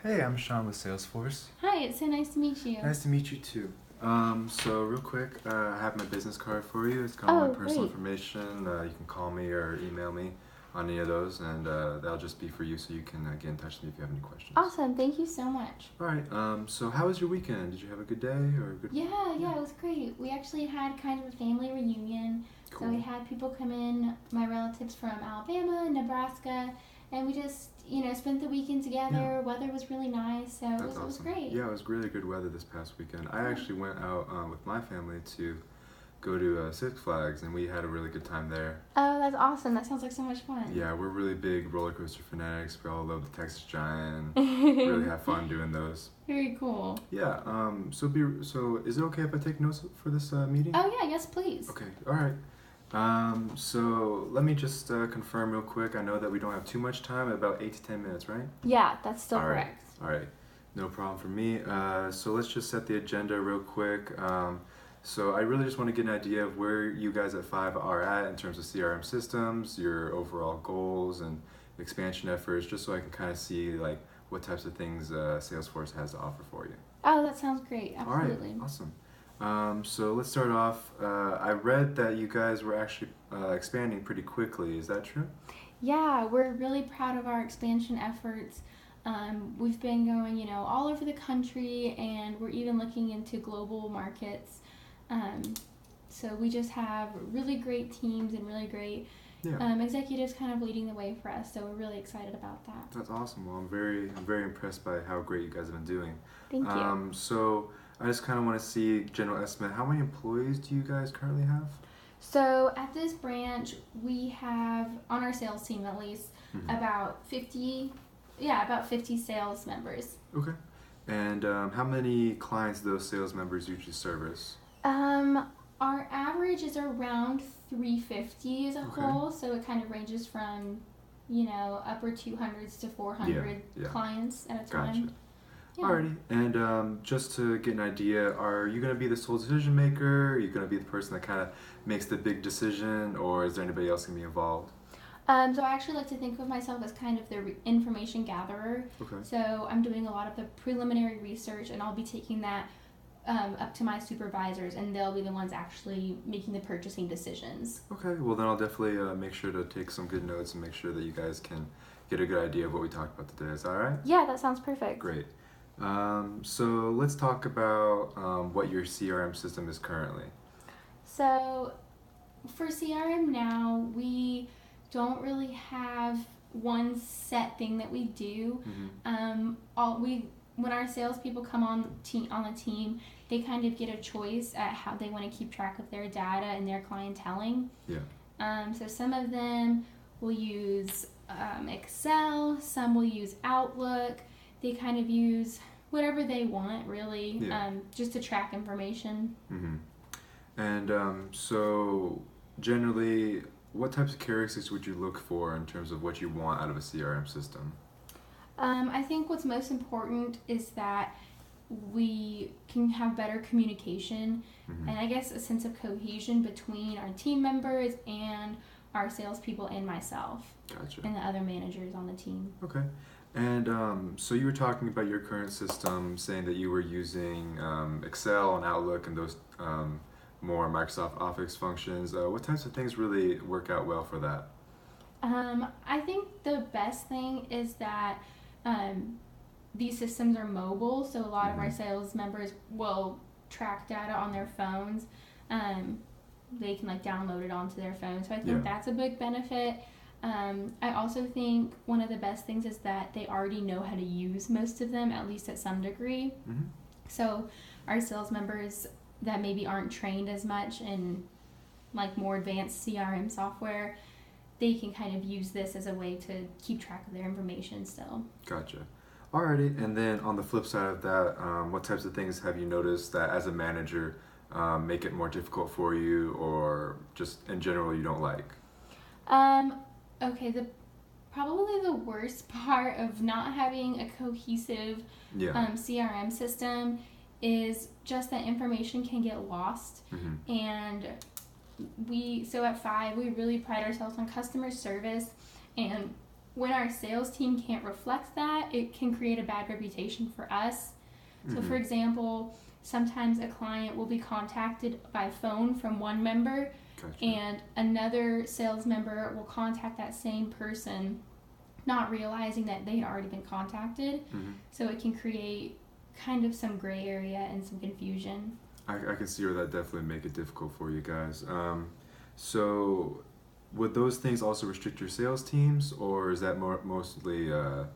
Hey, I'm Sean with Salesforce. Hi, it's so nice to meet you. Nice to meet you too. So real quick, I have my business card for you. It's got all my personal Great. information. You can call me or email me on any of those, and that'll just be for you, so you can get in touch with me if you have any questions. Awesome. Thank you so much. All right. So how was your weekend? Did you have a good day or a good? Yeah, it was great. We actually had kind of a family reunion. Cool. So we had people come in, my relatives from Alabama, Nebraska, and we just, spent the weekend together. Yeah. Weather was really nice, so That's it was awesome. great. Yeah, it was really good weather this past weekend. I actually went out with my family to go to Six Flags, and we had a really good time there. Oh, that's awesome. That sounds like so much fun. Yeah, we're really big roller coaster fanatics. We all love the Texas Giant. Really have fun doing those. Very cool. Yeah. So is it okay if I take notes for this meeting? Oh, yeah. Yes, please. Okay. All right. So let me just confirm real quick. I know that we don't have too much time. About 8 to 10 minutes, right? Yeah, that's still All right. correct. All right. No problem for me. So let's just set the agenda real quick. So I really just want to get an idea of where you guys at Five are at in terms of CRM systems, your overall goals and expansion efforts, just so I can kind of see like what types of things Salesforce has to offer for you. Oh, that sounds great. Absolutely. All right, awesome. So let's start off. I read that you guys were actually expanding pretty quickly. Is that true? Yeah, we're really proud of our expansion efforts. We've been going, all over the country, and we're even looking into global markets. So we just have really great teams and really great executives kind of leading the way for us. So we're really excited about that. That's awesome. Well, I'm very impressed by how great you guys have been doing. Thank you. So I just kind of want to see general estimate. How many employees do you guys currently have? So at this branch, we have, on our sales team at least, about 50 sales members. Okay. And how many clients do those sales members usually service? Our average is around 350 as a whole, so it kind of ranges from, upper 200s to 400 clients at a time. Gotcha. Yeah. Alrighty, and just to get an idea, are you going to be the sole decision maker? Are you going to be the person that kind of makes the big decision, or is there anybody else going to be involved? So I actually like to think of myself as kind of the information gatherer. Okay. So I'm doing a lot of the preliminary research, and I'll be taking that up to my supervisors, and they'll be the ones actually making the purchasing decisions. Okay, well then I'll definitely make sure to take some good notes and make sure that you guys can get a good idea of what we talked about today. Is that all right? Yeah, that sounds perfect. Great. So let's talk about what your CRM system is currently. So for CRM now, we don't really have one set thing that we do. When our salespeople come on the team, they kind of get a choice at how they want to keep track of their data and their clienteling. Yeah. So some of them will use Excel, some will use Outlook. They kind of use whatever they want, really, just to track information. And so generally, what types of characteristics would you look for in terms of what you want out of a CRM system? I think what's most important is that we can have better communication and I guess a sense of cohesion between our team members and our salespeople and myself. Gotcha. And the other managers on the team. Okay. And so you were talking about your current system, saying that you were using Excel and Outlook and those more Microsoft Office functions. What types of things really work out well for that? I think the best thing is that these systems are mobile, so a lot of our sales members will track data on their phones. They can download it onto their phone, so I think that's a big benefit. I also think one of the best things is that they already know how to use most of them, at least at some degree. So our sales members that maybe aren't trained as much in more advanced CRM software, they can kind of use this as a way to keep track of their information still. Gotcha. Alrighty, and then on the flip side of that, what types of things have you noticed that as a manager make it more difficult for you, or just in general you don't like? Okay, probably the worst part of not having a cohesive CRM system is just that information can get lost. And so at Five, we really pride ourselves on customer service, and when our sales team can't reflect that, it can create a bad reputation for us. So, for example, sometimes a client will be contacted by phone from one member, Gotcha. and another sales member will contact that same person, not realizing that they had already been contacted. So it can create kind of some gray area and some confusion. I can see where that definitely make it difficult for you guys. So would those things also restrict your sales teams, or is that mostly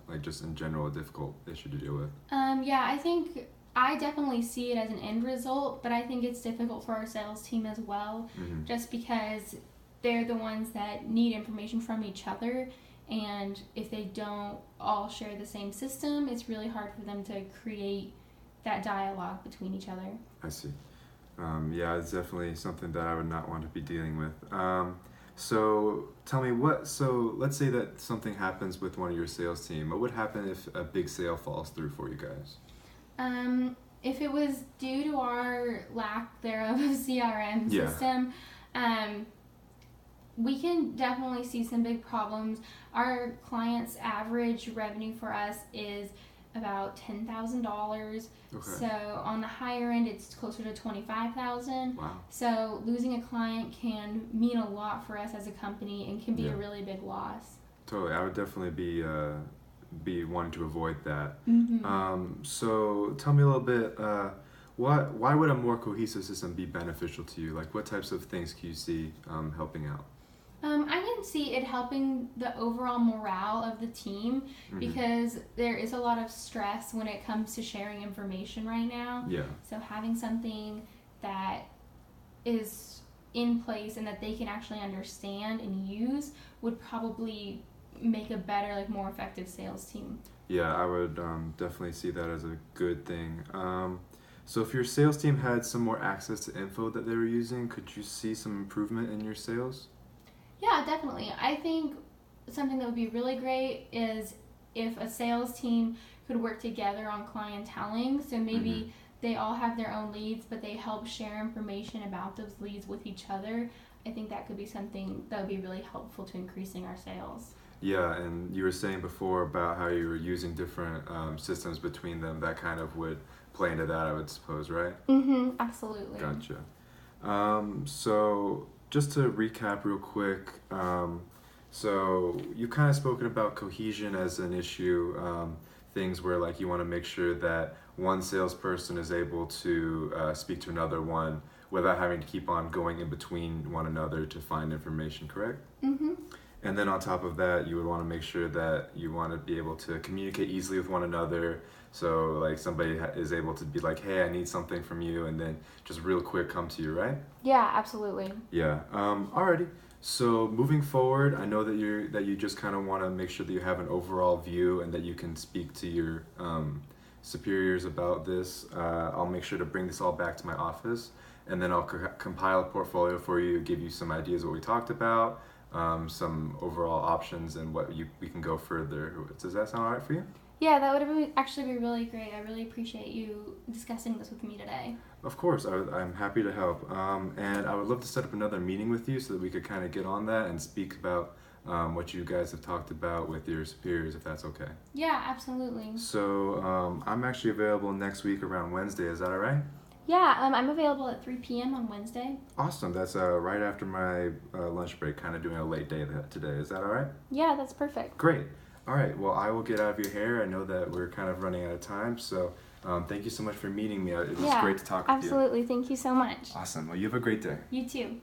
like just in general a difficult issue to deal with? Yeah, I think I definitely see it as an end result, but I think it's difficult for our sales team as well, just because they're the ones that need information from each other, and if they don't all share the same system, it's really hard for them to create that dialogue between each other. I see. Yeah, it's definitely something that I would not want to be dealing with. So tell me so let's say that something happens with one of your sales team. What would happen if a big sale falls through for you guys? If it was due to our lack thereof of CRM system, we can definitely see some big problems. Our clients' average revenue for us is about $10,000. Okay. So on the higher end, it's closer to $25,000. Wow. So losing a client can mean a lot for us as a company and can be a really big loss. Totally, I would definitely be wanting to avoid that. So tell me a little bit. Why would a more cohesive system be beneficial to you? Like, what types of things can you see helping out? I can see it helping the overall morale of the team because there is a lot of stress when it comes to sharing information right now. Yeah. So having something that is in place and that they can actually understand and use would probably make a better, like, more effective sales team. Yeah, I would definitely see that as a good thing. So if your sales team had some more access to info that they were using, could you see some improvement in your sales? Yeah, definitely. I think something that would be really great is if a sales team could work together on clienteling. So maybe they all have their own leads, but they help share information about those leads with each other. I think that could be something that would be really helpful to increasing our sales. Yeah, and you were saying before about how you were using different systems between them. That kind of would play into that, I would suppose, right? Absolutely. Gotcha. So just to recap real quick, so you've kind of spoken about cohesion as an issue, things where like you want to make sure that one salesperson is able to speak to another one without having to keep on going in between one another to find information, correct? And then on top of that, you would want to make sure that you want to be able to communicate easily with one another. So like somebody is able to be like, hey, I need something from you, and then just real quick come to you, right? Yeah, absolutely. Yeah. Alrighty. So moving forward, I know that you just kind of want to make sure that you have an overall view and that you can speak to your superiors about this. I'll make sure to bring this all back to my office, and then I'll compile a portfolio for you, give you some ideas of what we talked about, some overall options, and we can go further. Does that sound alright for you? Yeah, that would actually be really great. I really appreciate you discussing this with me today. Of course, I'm happy to help. And I would love to set up another meeting with you so that we could kind of get on that and speak about what you guys have talked about with your superiors, if that's okay. Yeah, absolutely. So I'm actually available next week around Wednesday. Is that all right? Yeah, I'm available at 3 p.m. on Wednesday. Awesome. That's right after my lunch break, kind of doing a late day today. Is that all right? Yeah, that's perfect. Great. All right. Well, I will get out of your hair. I know that we're kind of running out of time, so thank you so much for meeting me. It was great to talk with you. Absolutely. Thank you so much. Awesome. Well, you have a great day. You too.